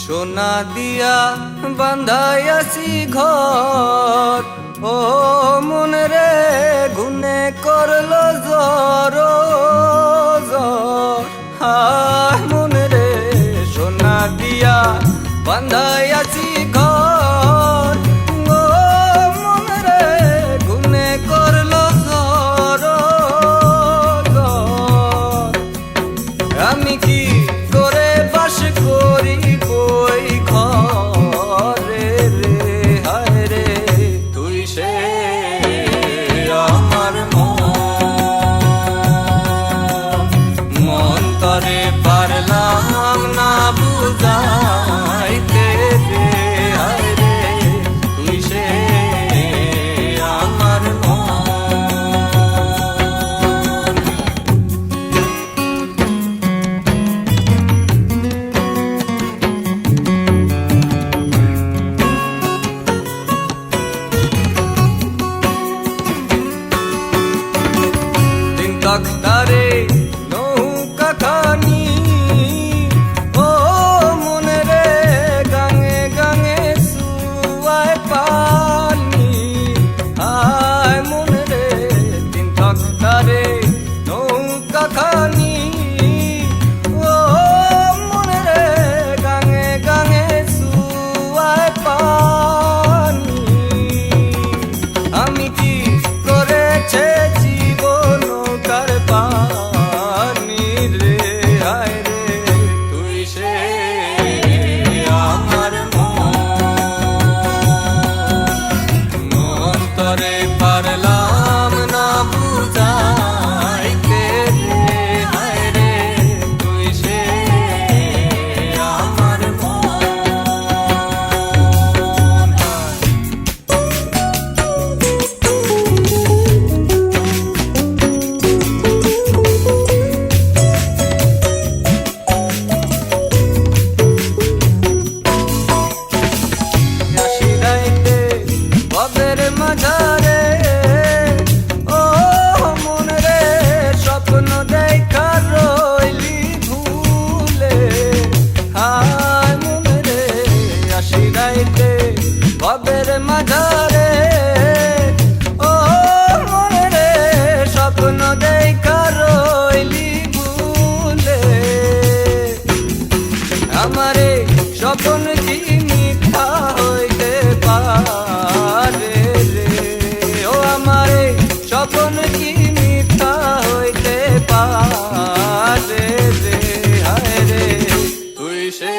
সোনা দিয়া বান্ধাইয়াছি ঘর, ও মন রে গুনে করলো জ্বর জ্বর। হায় মন রে সোনা দিয়া বান্ধাইয়াছি ঘর, ও মন রে গুনে করলো জ্বর জ্বর। আমি কি করে বাস করি বই ঘরে রে, হায় রে তুই সে আমার মন তরে পারলাম না বুঝাইতে রে, হায় রে তুই সে আমার তখতারে নৌকা খানি, ও মন রে গাঙে গাঙে সুয়ায় পানি। হায় মন রে তিন তখতারে নৌকা খানি, ও মন রে গাঙে গাঙে সুয়ায় পানি। আমি কি করেছে জীবন কার পানি রে, হায় রে তুই সে আমার মন তরে পারলাম না বুঝাইতে রে, হায় রে তুই সে আমার মাঝারে, ও মন রে স্বপ্ন দেখা রইলি ভুলে। হায় মন রে আসি রাইতে ভবের মাঝারে, ও মন রে স্বপ্ন দেখা রইলি ভুলে। আমারে স্বপ্ন কি মিথ্যা হইতে পারে রে, ও আমারে স্বপ্ন কি মিথ্যা হইতে পারে রে, হায় রে তুই সে